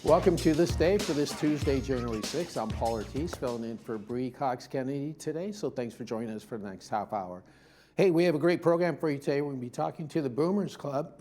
Welcome to This Day for this Tuesday, January 6th. I'm Paul Ortiz, filling in for Bree Cox-Kennedy today, so thanks for joining us for the next half hour. Hey, we have a great program for you today. We're going to be talking to the Boomers Club.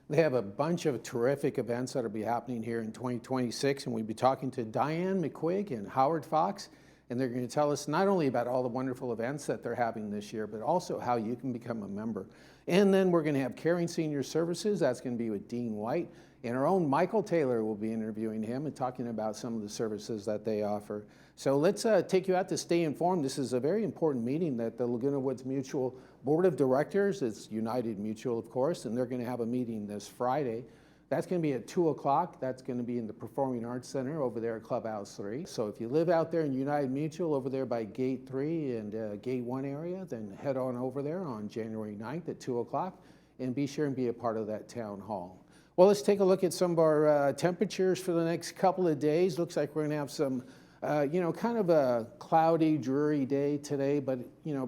They have a bunch of terrific events that will be happening here in 2026, and we'll be talking to Diane McQuigg and Howard Fox, and they're going to tell us not only about all the wonderful events that they're having this year, but also how you can become a member. And then we're going to have Caring Senior Services. That's going to be with Dean White. And our own Michael Taylor will be interviewing him and talking about some of the services that they offer. So let's take you out to stay informed. This is a very important meeting that the Laguna Woods Mutual Board of Directors, it's United Mutual, of course, and they're going to have a meeting this Friday. That's going to be at 2 o'clock. That's going to be in the Performing Arts Center over there at Clubhouse 3. So if you live out there in United Mutual over there by Gate 3 and Gate 1 area, then head on over there on January 9th at 2 o'clock and be sure and be a part of that town hall. Well, let's take a look at some of our temperatures for the next couple of days. Looks like we're going to have some, kind of a cloudy, dreary day today, but,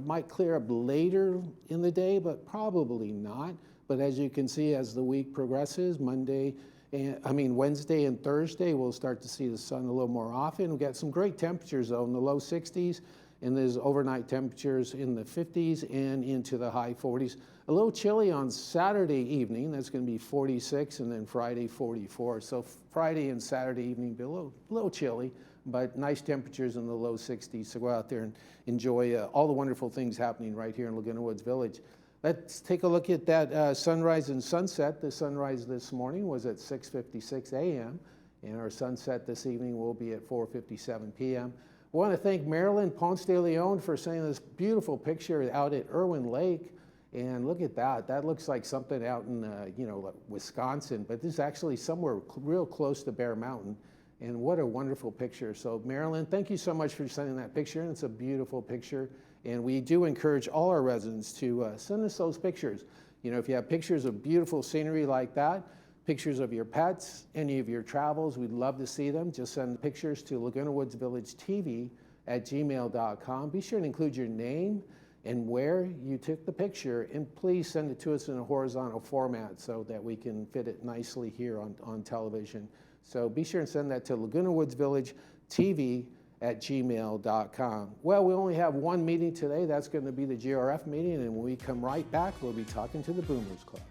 might clear up later in the day, but probably not. But as you can see, as the week progresses, Wednesday and Thursday, we'll start to see the sun a little more often. We've got some great temperatures, though, in the low 60s, and there's overnight temperatures in the 50s and into the high 40s. A little chilly on Saturday evening. That's going to be 46, and then Friday 44. So Friday and Saturday evening be a little chilly, but nice temperatures in the low 60s. So go out there and enjoy all the wonderful things happening right here in Laguna Woods Village. Let's take a look at that sunrise and sunset. The sunrise this morning was at 6:56 a.m., and our sunset this evening will be at 4:57 p.m. I want to thank Marilyn Ponce de Leon for sending this beautiful picture out at Irwin Lake. And look at that. That looks like something out in, like Wisconsin, but this is actually somewhere real close to Bear Mountain. And what a wonderful picture. So Marilyn, thank you so much for sending that picture. And it's a beautiful picture. And we do encourage all our residents to send us those pictures. If you have pictures of beautiful scenery like that, pictures of your pets, any of your travels, we'd love to see them. Just send pictures to Laguna Woods Village TV at gmail.com. Be sure to include your name and where you took the picture, and please send it to us in a horizontal format so that we can fit it nicely here on television. So be sure and send that to Laguna Woods Village TV at gmail.com. Well, we only have one meeting today. That's going to be the GRF meeting, and when we come right back, we'll be talking to the Boomers Club.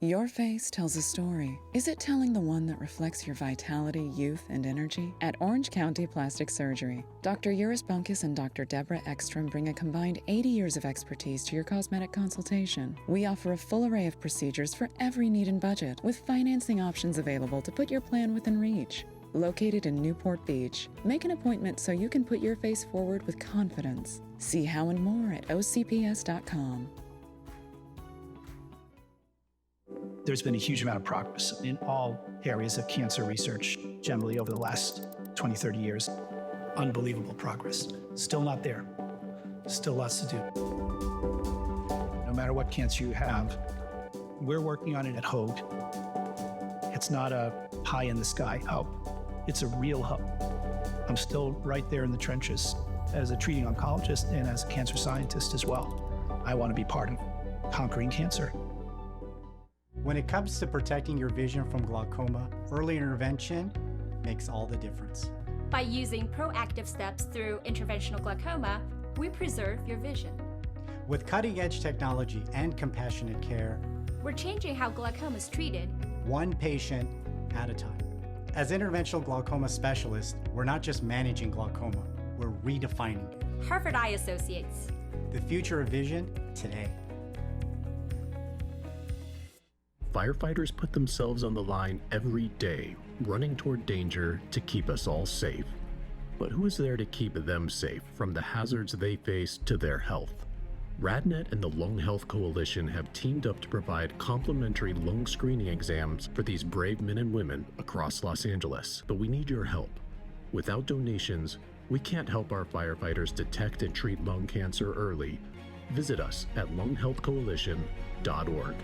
Your face tells a story. Is it telling the one that reflects your vitality, youth, and energy? At Orange County Plastic Surgery, Dr. Uris Bunkus and Dr. Deborah Ekstrom bring a combined 80 years of expertise to your cosmetic consultation. We offer a full array of procedures for every need and budget, with financing options available to put your plan within reach. Located in Newport Beach, make an appointment so you can put your face forward with confidence. See how and more at ocps.com. There's been a huge amount of progress in all areas of cancer research generally over the last 20, 30 years. Unbelievable progress. Still not there. Still lots to do. No matter what cancer you have, we're working on it at Hoag. It's not a pie in the sky hub. It's a real hub. I'm still right there in the trenches as a treating oncologist and as a cancer scientist as well. I want to be part of conquering cancer. When it comes to protecting your vision from glaucoma, early intervention makes all the difference. By using proactive steps through interventional glaucoma, we preserve your vision. With cutting-edge technology and compassionate care, we're changing how glaucoma is treated, one patient at a time. As interventional glaucoma specialists, we're not just managing glaucoma, we're redefining it. Harvard Eye Associates. The future of vision today. Firefighters put themselves on the line every day, running toward danger to keep us all safe. But who is there to keep them safe from the hazards they face to their health? RadNet and the Lung Health Coalition have teamed up to provide complimentary lung screening exams for these brave men and women across Los Angeles. But we need your help. Without donations, we can't help our firefighters detect and treat lung cancer early. Visit us at lunghealthcoalition.org.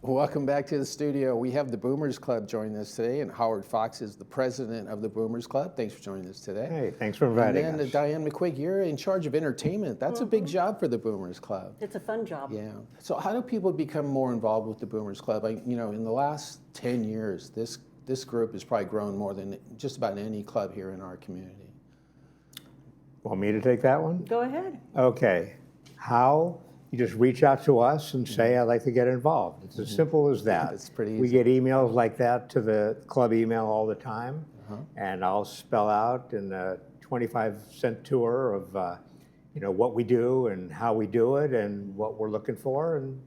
Welcome back to the studio. We have the Boomers Club joining us today, and Howard Fox is the president of the Boomers Club. Thanks for joining us today. Hey, thanks for inviting And then us. Diane McQuigg, you're in charge of entertainment. That's a big job for the Boomers Club. It's a fun job. Yeah. So how do people become more involved with the Boomers Club? In the last 10 years, this group has probably grown more than just about any club here in our community. Want me to take that one? Go ahead. Okay. How? You just reach out to us and say, I'd like to get involved. It's as simple as that. It's pretty We easy. get emails like that to the club email all the time, and I'll spell out in a 25-cent tour of what we do and how we do it and what we're looking for, and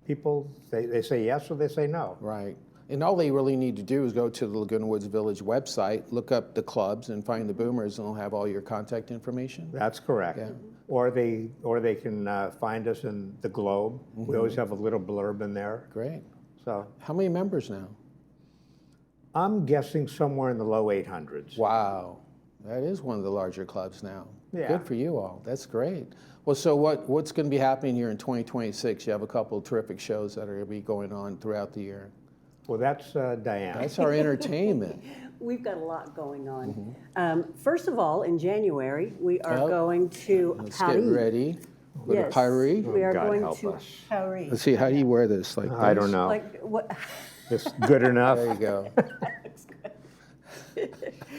people, they say yes or they say no. Right. And all they really need to do is go to the Laguna Woods Village website, look up the clubs, and find the Boomers, and they'll have all your contact information. That's correct. Yeah. Or they can find us in the Globe. We always have a little blurb in there. Great. So How many members now? I'm guessing somewhere in the low 800s. Wow. That is one of the larger clubs now. Yeah. Good for you all. That's great. Well, so what's going to be happening here in 2026? You have a couple of terrific shows that are going to be going on throughout the year. Well, that's Diane. That's our entertainment. We've got a lot going on. First of all, in January, we are Well, going to Let's Paris. get ready. Go to Yes, Paris. we are God going help to us. Paris. Let's see, how do you wear this? Like I this? don't know. Like what? Just good enough. There you go.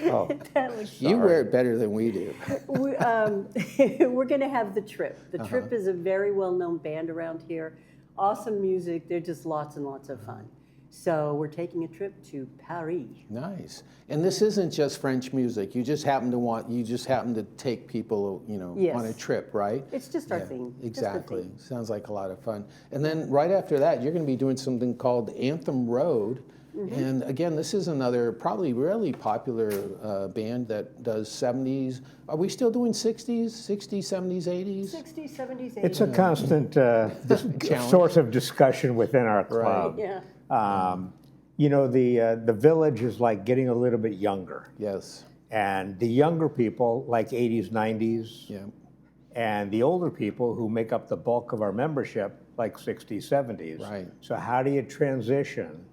Oh, That was You wear it better than we do. We're going to have the Trip. The Uh-huh. Trip is a very well-known band around here. Awesome music. They're just lots and lots of fun. So we're taking a trip to Paris. Nice. And this isn't just French music. You just happen to take people, Yes. on a trip, right? It's just our Yeah, theme. Just our Exactly. theme. Sounds like a lot of fun. And then right after that, you're going to be doing something called Anthem Road. Mm-hmm. And again, this is another probably really popular band that does 70s. Are we still doing 60s, 70s, 80s? 60s, 70s, 80s. it's a constant Challenge. source of discussion within our club. Yeah. The village is like getting a little bit younger. Yes. And the younger people like 80s, 90s. Yeah. And the older people who make up the bulk of our membership like 60s, 70s. Right. So how do you transition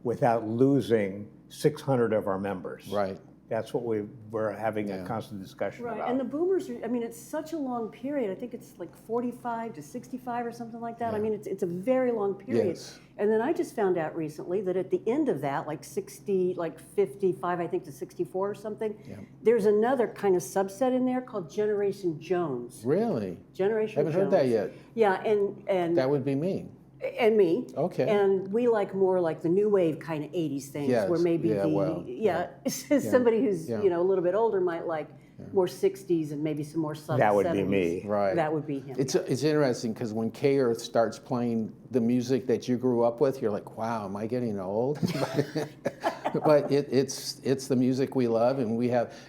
without losing 600 of our members? Right. That's what we're having a constant discussion Right, about. and the boomers, it's such a long period. I think it's like 45 to 65 or something like that. It's a very long period. Yes. And then I just found out recently that at the end of that, like 55, I think to 64 or something, there's another kind of subset in there called Generation Jones. Really? Generation Haven't Jones. heard that yet. Yeah, and That would be me. and me. Okay. And we like more like the new wave kind of 80s things, Yes. where maybe Yeah, somebody who's Yeah. a little bit older might like more 60s and maybe some more subtle That would 70s. be me. Right. That would be him. It's interesting because when K-Earth starts playing the music that you grew up with, you're like, wow, am I getting old? But it's the music we love, and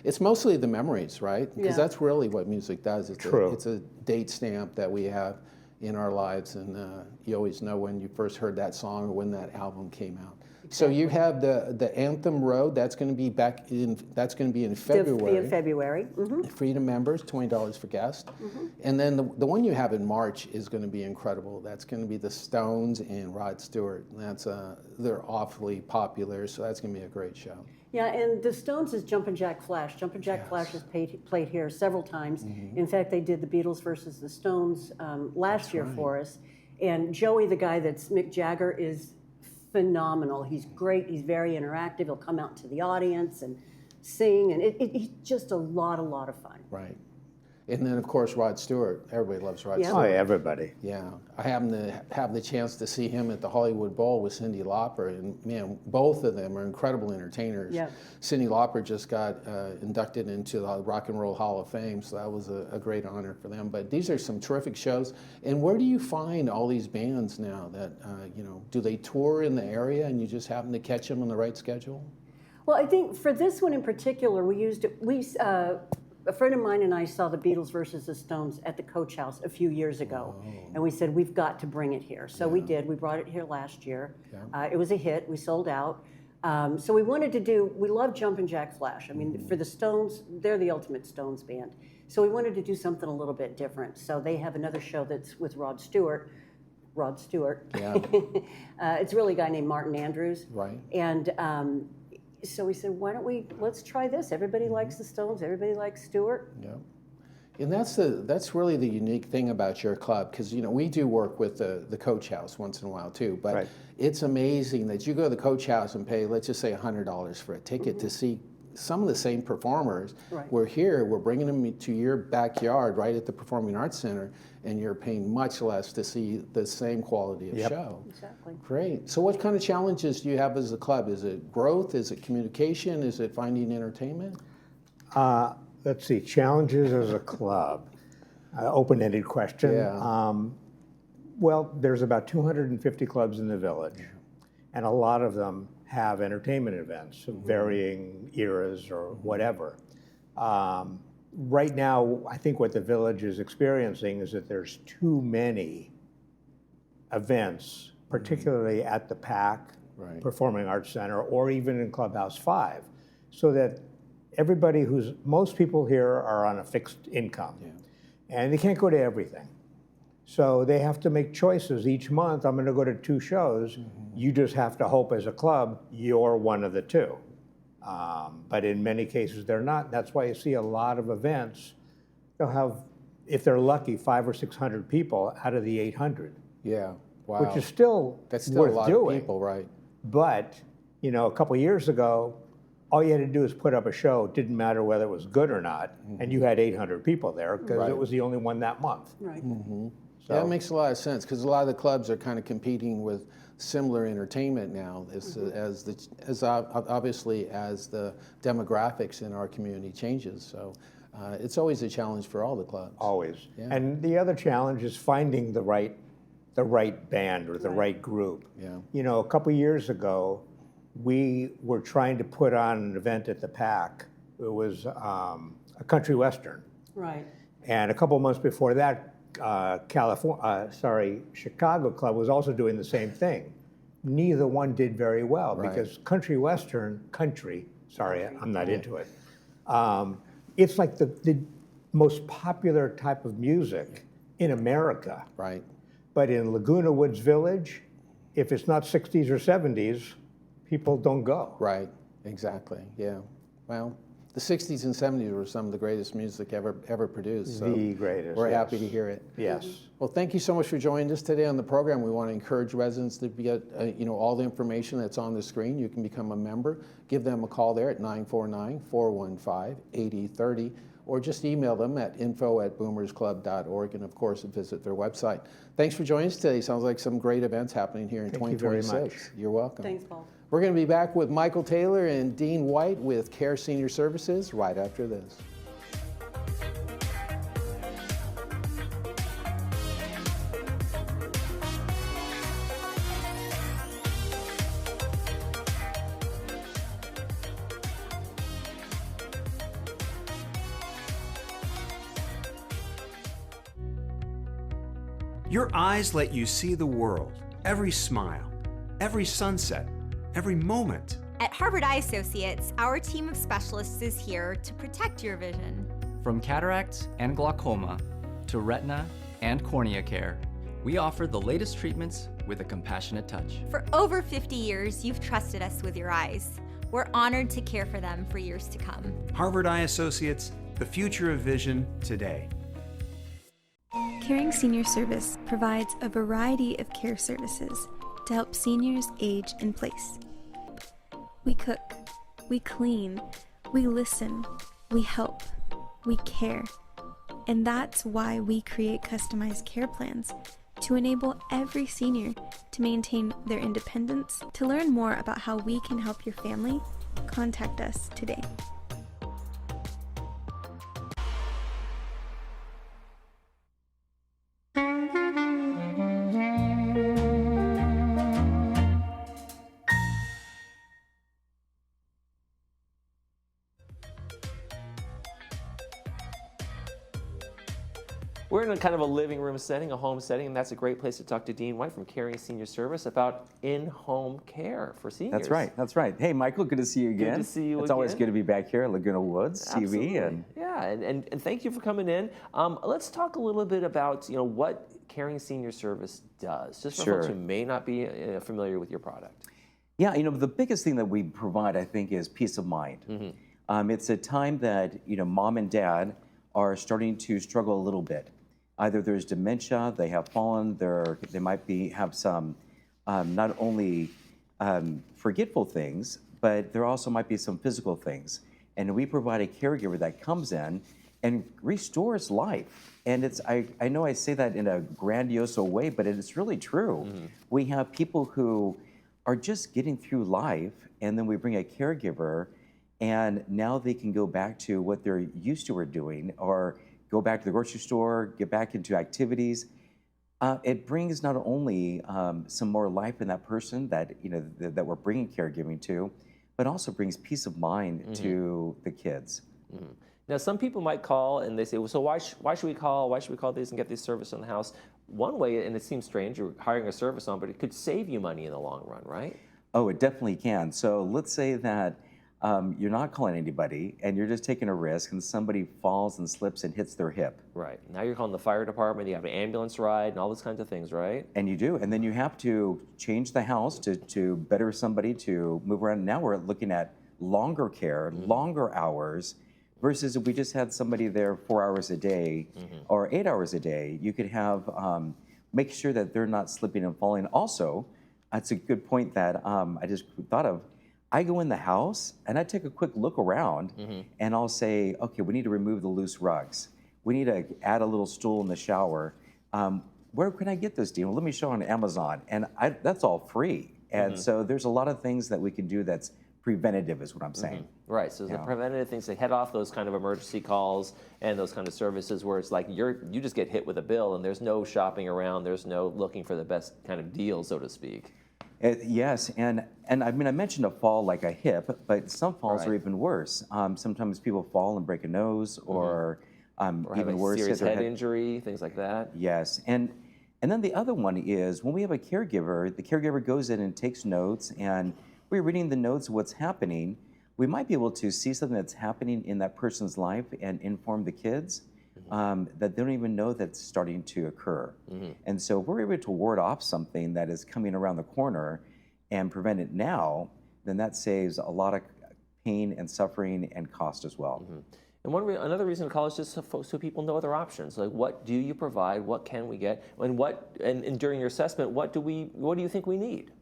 it's mostly the memories, right? Because Yeah. that's really what music does. True. It's a date stamp that we have in our lives, and you always know when you first heard that song or when that album came out. So you have the Anthem Road. That's going to be That's going to be in February. In February. Freedom members, $20 for guests. And then the one you have in March is going to be incredible. That's going to be the Stones and Rod Stewart. And they're awfully popular, so that's going to be a great show. Yeah, and the Stones is Jumpin' Jack Flash. Jumpin' Jack Flash has played here several times. In fact, they did the Beatles versus the Stones last year for us. And Joey, the guy that's Mick Jagger, is phenomenal. He's great. He's very interactive. He'll come out to the audience and sing, and he's just a lot of fun. Right. And then, of course, Rod Stewart. Everybody loves Rod Yeah. Stewart. Oh, everybody. Yeah. I happened to have the chance to see him at the Hollywood Bowl with Cyndi Lauper, and man, both of them are incredible entertainers. Yeah. Cyndi Lauper just got inducted into the Rock and Roll Hall of Fame, so that was a great honor for them. But these are some terrific shows. And where do you find all these bands now that, do they tour in the area and you just happen to catch them on the right schedule? Well, I think for this one in particular, a friend of mine and I saw the Beatles versus the Stones at the Coach House a few years ago. And we said, we've got to bring it here. So we did. We brought it here last year. It was a hit. We sold out. So we love Jumpin' Jack Flash. For the Stones, they're the ultimate Stones band. So we wanted to do something a little bit different. So they have another show that's with Rod Stewart Rod Stewart. Yeah. It's really a guy named Martin Andrews. Right. And so we said, why don't let's try this. Everybody likes the Stones. Everybody likes Stewart. Yeah. And that's really the unique thing about your club, because we do work with the Coach House once in a while too, but Right. it's amazing that you go to the Coach House and pay, let's just say $100 for a ticket to see some of the same performers. Right. We're here, we're bringing them to your backyard right at the Performing Arts Center, and you're paying much less to see the same quality of show. Exactly. Great. So what kind of challenges do you have as a club? Is it growth? Is it communication? Is it finding entertainment? Let's see, challenges as a club. Open-ended question. Yeah. Well, there's about 250 clubs in the village, and a lot of them have entertainment events of varying eras or whatever. Right now, I think what the village is experiencing is that there's too many events, particularly at the PAC, Right. Performing Arts Center, or even in Clubhouse 5, so that most people here are on a fixed income, and they can't go to everything. So they have to make choices each month. I'm going to go to 2 shows. You just have to hope as a club you're one of the 2. But in many cases they're not. That's why you see a lot of events. They'll have, if they're lucky, 500 or 600 people out of the 800. Yeah. Wow. Which is still That's still worth a lot doing. of people, right? But a couple years ago, all you had to do was put up a show. It didn't matter whether it was good or not, and you had 800 people there because Right. it was the only one that month. Right. So, That makes a lot of sense, because a lot of the clubs are kind of competing with similar entertainment now, obviously as the demographics in our community changes. So it's always a challenge for all the clubs. always. Yeah. And the other challenge is finding the right band or the right group. Yeah. A couple years ago, we were trying to put on an event at the PAC. It was a country western. Right. And a couple months before that, Chicago club was also doing the same thing. Neither one did very well because country western, I'm not into it. It's like the most popular type of music in America. Right. But in Laguna Woods Village, if it's not 60s or 70s, people don't go. Right. Exactly. Yeah. Well, the 60s and 70s were some of the greatest music ever produced. So The greatest. we're yes. happy to hear it. Yes. Well, thank you so much for joining us today on the program. We want to encourage residents to get all the information that's on the screen. You can become a member. Give them a call there at 949-415-8030, or just email them at info@boomersclub.org, and of course visit their website. Thanks for joining us today. Sounds like some great events happening here in Thank you very 2026. much. You're welcome. Thanks, Paul. We're going to be back with Michael Taylor and Dean White with Care Senior Services right after this. Your eyes let you see the world, every smile, every sunset, every moment. At Harvard Eye Associates, our team of specialists is here to protect your vision. From cataracts and glaucoma to retina and cornea care, we offer the latest treatments with a compassionate touch. For over 50 years, you've trusted us with your eyes. We're honored to care for them for years to come. Harvard Eye Associates, the future of vision today. Caring Senior Service provides a variety of care services to help seniors age in place. We cook, we clean, we listen, we help, we care. And that's why we create customized care plans to enable every senior to maintain their independence. To learn more about how we can help your family, contact us today. We're in a kind of a living room setting, a home setting, and that's a great place to talk to Dean White from Caring Senior Service about in-home care for seniors. That's right. That's right. Hey, Michael, good to see you again. Good to see you It's again. always good to be back here at Laguna Woods Absolutely. TV. And thank you for coming in. Let's talk a little bit about what Caring Senior Service does, just for Sure. folks who may not be familiar with your product. Yeah, the biggest thing that we provide, I think, is peace of mind. It's a time that, mom and dad are starting to struggle a little bit. Either there's dementia, they have fallen, they might have some not only forgetful things, but there also might be some physical things. And we provide a caregiver that comes in and restores life. And I know I say that in a grandiose way, but it's really true. We have people who are just getting through life, and then we bring a caregiver, and now they can go back to what they're used to or doing, or go back to the grocery store, get back into activities. It brings not only some more life in that person that that we're bringing caregiving to, but also brings peace of mind to the kids. Now, some people might call and they say, well, so why should we call? Why should we call these and get this service in the house? One way, and it seems strange, you're hiring a service on, but it could save you money in the long run, right? Oh, it definitely can. So let's say that you're not calling anybody and you're just taking a risk and somebody falls and slips and hits their hip. Right. Now you're calling the fire department, you have an ambulance ride and all those kinds of things, right? And you do. And then you have to change the house to better somebody to move around. Now we're looking at longer care, longer hours, versus if we just had somebody there 4 hours a day or 8 hours a day, you could have, make sure that they're not slipping and falling. Also, that's a good point that I just thought of. I go in the house and I take a quick look around and I'll say, okay, we need to remove the loose rugs. We need to add a little stool in the shower. Where can I get this, Dean? Well, let me show on Amazon. And that's all free. And so there's a lot of things that we can do that's preventative is what I'm saying. Right, so the preventative things to head off those kind of emergency calls and those kind of services where it's like you just get hit with a bill and there's no shopping around, there's no looking for the best kind of deal, so to speak. Yes, and I mean, I mentioned a fall like a hip, but some falls are even worse. Sometimes people fall and break a nose or even worse, serious head injury, things like that. Yes, and then the other one is when we have a caregiver, the caregiver goes in and takes notes, and we're reading the notes of what's happening. We might be able to see something that's happening in that person's life and inform the kids that they don't even know that's starting to occur. And so if we're able to ward off something that is coming around the corner and prevent it now, then that saves a lot of pain and suffering and cost as well. And another reason to call is just so people know other options. Like, what do you provide? What can we get? And during your assessment, what do you think we need?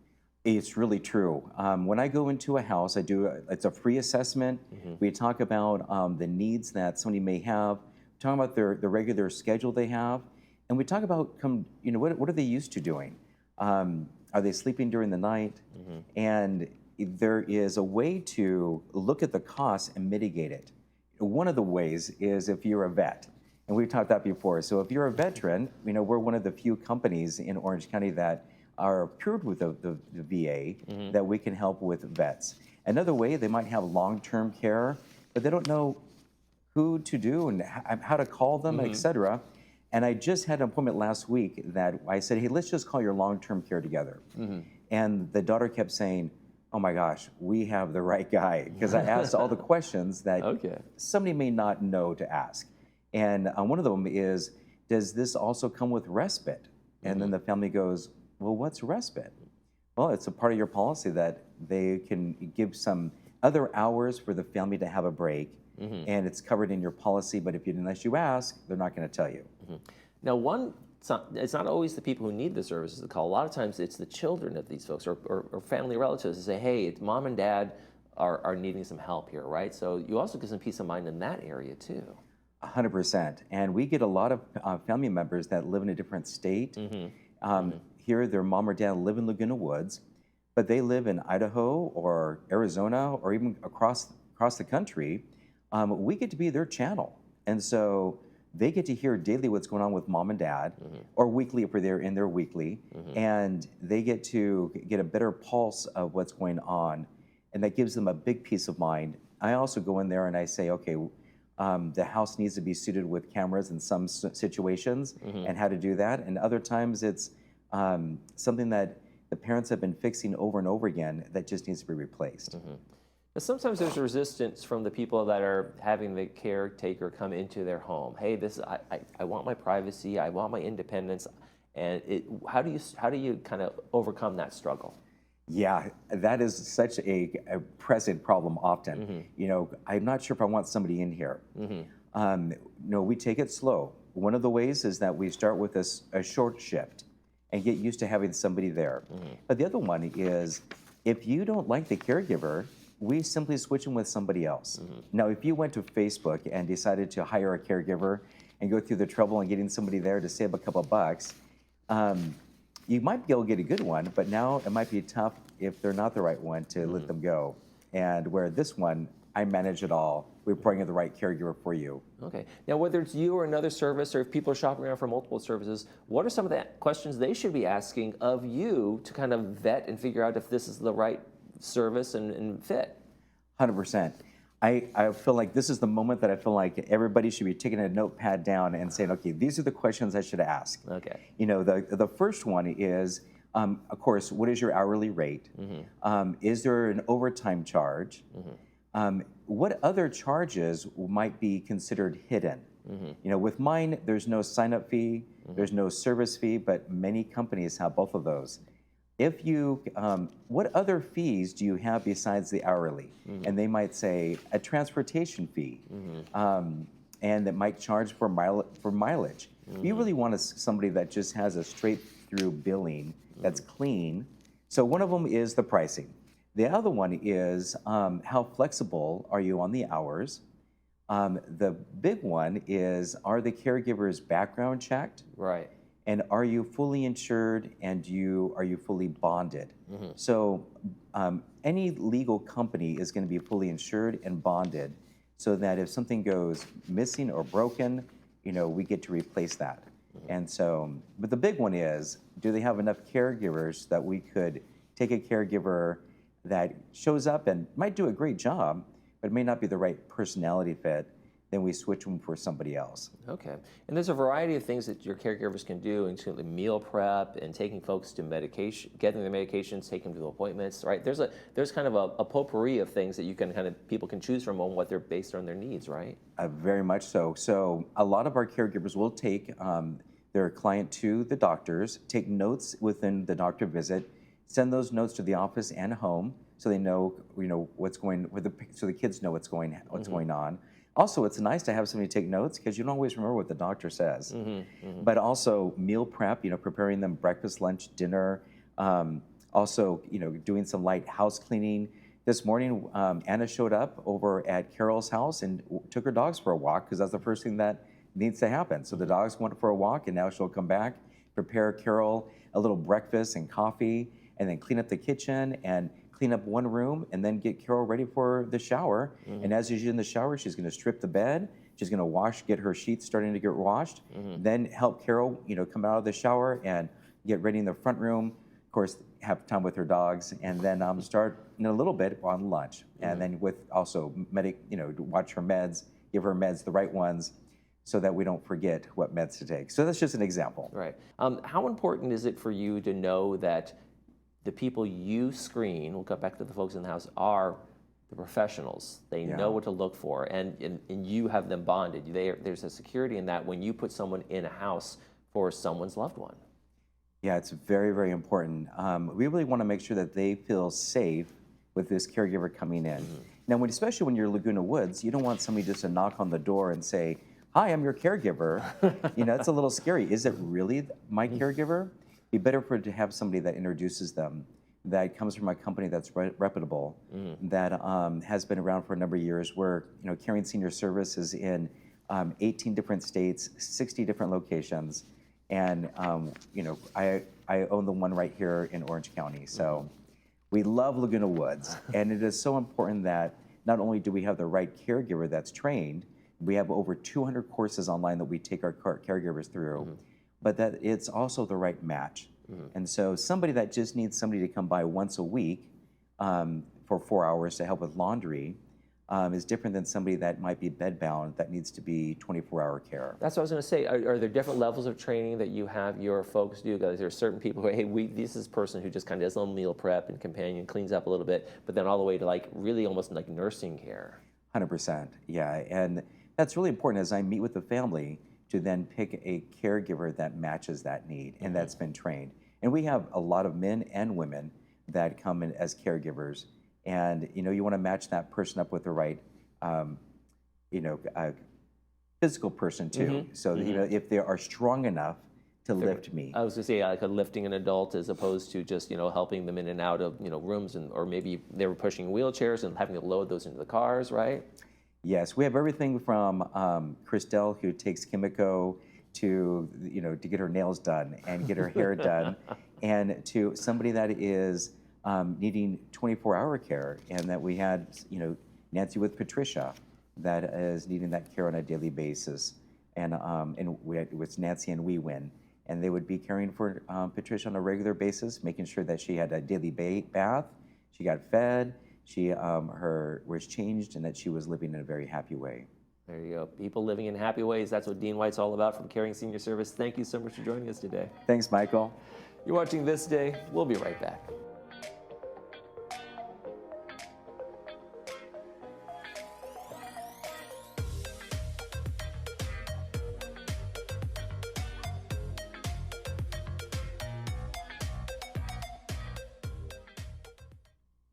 It's really true. When I go into a house, it's a free assessment. We talk about the needs that somebody may have, talk about the regular schedule they have, and we talk about what are they used to doing? Are they sleeping during the night? And there is a way to look at the costs and mitigate it. One of the ways is if you're a vet, and we've talked that before. So if you're a veteran, we're one of the few companies in Orange County that are approved with the VA that we can help with vets. Another way, they might have long-term care, but they don't know who to do and how to call them, et cetera. And I just had an appointment last week that I said, hey, let's just call your long-term care together. And the daughter kept saying, oh my gosh, we have the right guy. Because I asked all the questions that somebody may not know to ask. And one of them is, does this also come with respite? And then the family goes, well, what's respite? Well, it's a part of your policy that they can give some other hours for the family to have a break, and it's covered in your policy, but unless you ask, they're not going to tell you. Now, it's not always the people who need the services that call. A lot of times it's the children of these folks or family relatives who say, hey, it's mom and dad are needing some help here, right? So you also get some peace of mind in that area too. 100%. And we get a lot of family members that live in a different state. Here, their mom or dad live in Laguna Woods, but they live in Idaho or Arizona or even across the country. We get to be their channel. And so they get to hear daily what's going on with mom and dad, or weekly if they're in their weekly, and they get to get a better pulse of what's going on, and that gives them a big peace of mind. I also go in there and I say, okay, the house needs to be suited with cameras in some situations and how to do that. And other times it's something that the parents have been fixing over and over again that just needs to be replaced. Now, sometimes there's resistance from the people that are having the caretaker come into their home. Hey, I want my privacy, I want my independence, And how do you kind of overcome that struggle? Yeah, that is such a present problem often. You know, I'm not sure if I want somebody in here. No, we take it slow. One of the ways is that we start with a short shift and get used to having somebody there. But the other one is, if you don't like the caregiver, we simply switch them with somebody else. Now, if you went to Facebook and decided to hire a caregiver and go through the trouble and getting somebody there to save a couple bucks, you might be able to get a good one, but now it might be tough if they're not the right one to let them go. And where this one, I manage it all. We bring in the right caregiver for you. Okay. Now, whether it's you or another service, or if people are shopping around for multiple services, what are some of the questions they should be asking of you to kind of vet and figure out if this is the right service and fit? 100%. I feel like this is the moment that I feel like everybody should be taking a notepad down and saying, okay, these are the questions I should ask. Okay. You know, the first one is, of course, what is your hourly rate? Is there an overtime charge? What other charges might be considered hidden? You know, with mine, there's no sign-up fee, there's no service fee, but many companies have both of those. If you, what other fees do you have besides the hourly? And they might say a transportation fee, and that might charge for mileage. You really want somebody that just has a straight-through billing that's clean. So one of them is the pricing. The other one is how flexible are you on the hours? The big one is, are the caregivers background checked? Right. And are you fully insured, and are you fully bonded? So any legal company is going to be fully insured and bonded, so that if something goes missing or broken, you know, we get to replace that. And so, but the big one is, do they have enough caregivers that we could take a caregiver that shows up and might do a great job, but may not be the right personality fit, then we switch them for somebody else. Okay. And there's a variety of things that your caregivers can do, including meal prep and taking folks to medication, getting their medications, taking them to appointments, right? There's kind of a potpourri of things that you can people can choose from on what they're based on their needs, right? Very much so. So a lot of our caregivers will take their client to the doctors, take notes within the doctor visit, send those notes to the office and home, so they know, what's going, so the kids know what's going on. Also, it's nice to have somebody take notes, because you don't always remember what the doctor says. But also meal prep, preparing them breakfast, lunch, dinner. Also, doing some light house cleaning. This morning, Anna showed up over at Carol's house and took her dogs for a walk, because that's the first thing that needs to happen. So the dogs went for a walk, and now she'll come back, prepare Carol a little breakfast and coffee, and then clean up the kitchen and clean up one room, and then get Carol ready for the shower. And as she's in the shower, she's going to strip the bed. She's going to get her sheets starting to get washed. Then help Carol, come out of the shower and get ready in the front room. Of course, have time with her dogs, and then start in a little bit on lunch. And then with also watch her meds, give her meds, the right ones, so that we don't forget what meds to take. So that's just an example. Right. How important is it for you to know that the people you screen, we'll get back to the folks in the house, are the professionals? They know what to look for, and you have them bonded. There's a security in that when you put someone in a house for someone's loved one. Yeah, it's very, very important. We really want to make sure that they feel safe with this caregiver coming in. Now, especially when you're Laguna Woods, you don't want somebody just to knock on the door and say, "Hi, I'm your caregiver." It's a little scary. Is it really my caregiver? Be better for it to have somebody that introduces them, that comes from a company that's reputable, that has been around for a number of years. We're carrying senior services in 18 different states, 60 different locations, and I own the one right here in Orange County. So we love Laguna Woods, and it is so important that not only do we have the right caregiver that's trained, we have over 200 courses online that we take our caregivers through, but that it's also the right match. And so somebody that just needs somebody to come by once a week for 4 hours to help with laundry is different than somebody that might be bedbound that needs to be 24-hour care. That's what I was going to say. Are there different levels of training that you have your folks do? There are certain people who, hey, this is a person who just kind of does a little meal prep and companion, cleans up a little bit, but then all the way to really almost like nursing care. 100%, yeah. And that's really important as I meet with the family to then pick a caregiver that matches that need and that's been trained. And we have a lot of men and women that come in as caregivers, and you want to match that person up with the right physical person too. So if they are strong enough to lift me. I was going to say, like lifting an adult as opposed to just helping them in and out of rooms, or maybe they were pushing wheelchairs and having to load those into the cars, right? Yes, we have everything from Christelle, who takes Kimiko to to get her nails done and get her hair done, and to somebody that is needing 24-hour care, and that we had Nancy with Patricia that is needing that care on a daily basis, and we had with Nancy and We Win, and they would be caring for Patricia on a regular basis, making sure that she had a daily bath, she got fed, she her was changed, and that she was living in a very happy way. There you go. People living in happy ways. That's what Dean White's all about from Caring Senior Service. Thank you so much for joining us today. Thanks, Michael. You're watching This Day. We'll be right back.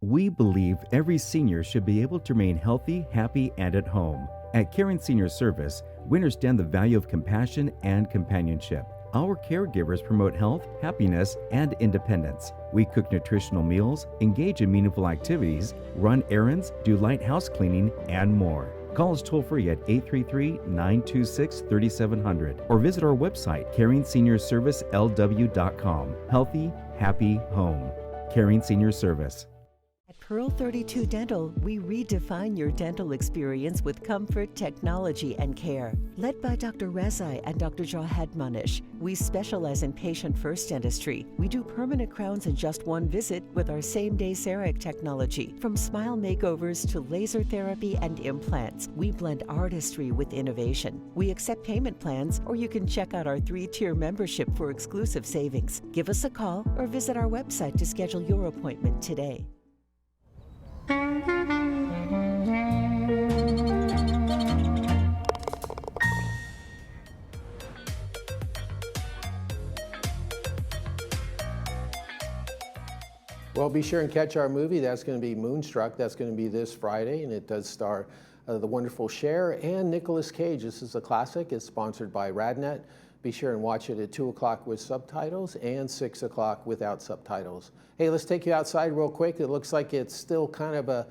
We believe every senior should be able to remain healthy, happy, and at home. At Caring Senior Service, we understand the value of compassion and companionship. Our caregivers promote health, happiness, and independence. We cook nutritional meals, engage in meaningful activities, run errands, do light house cleaning, and more. Call us toll-free at 833-926-3700 or visit our website, CaringSeniorServiceLW.com. Healthy, happy home. Caring Senior Service. Pearl 32 Dental, we redefine your dental experience with comfort, technology, and care. Led by Dr. Rezai and Dr. Jawad Manish, we specialize in patient-first dentistry. We do permanent crowns in just one visit with our same-day CEREC technology. From smile makeovers to laser therapy and implants, we blend artistry with innovation. We accept payment plans, or you can check out our 3-tier membership for exclusive savings. Give us a call or visit our website to schedule your appointment today. Well, be sure and catch our movie. That's going to be Moonstruck. That's going to be this Friday, and it does star the wonderful Cher and Nicolas Cage. This is a classic. It's sponsored by RadNet. Be sure and watch it at 2 o'clock with subtitles and 6 o'clock without subtitles. Hey, let's take you outside real quick. It looks like it's still kind of a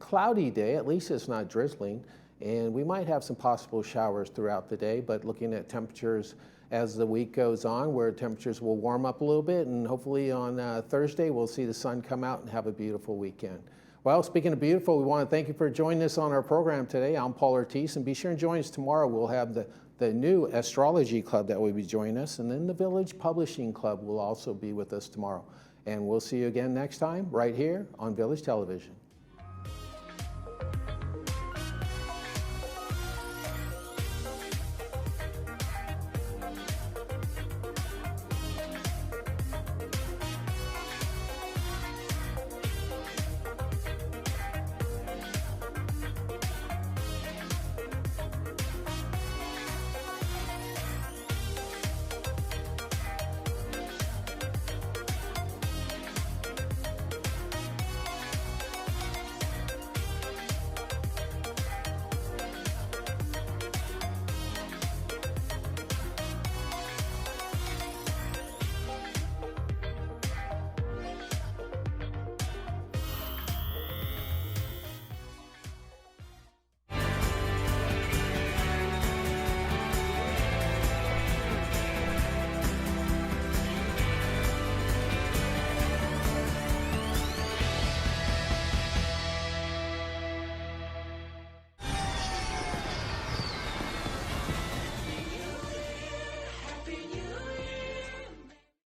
cloudy day. At least it's not drizzling. And we might have some possible showers throughout the day, but looking at temperatures as the week goes on, where temperatures will warm up a little bit, and hopefully on Thursday we'll see the sun come out and have a beautiful weekend. Well, speaking of beautiful, we want to thank you for joining us on our program today. I'm Paul Ortiz, and be sure and join us tomorrow. We'll have the new astrology club that will be joining us, and then the Village Publishing Club will also be with us tomorrow. And we'll see you again next time right here on Village Television.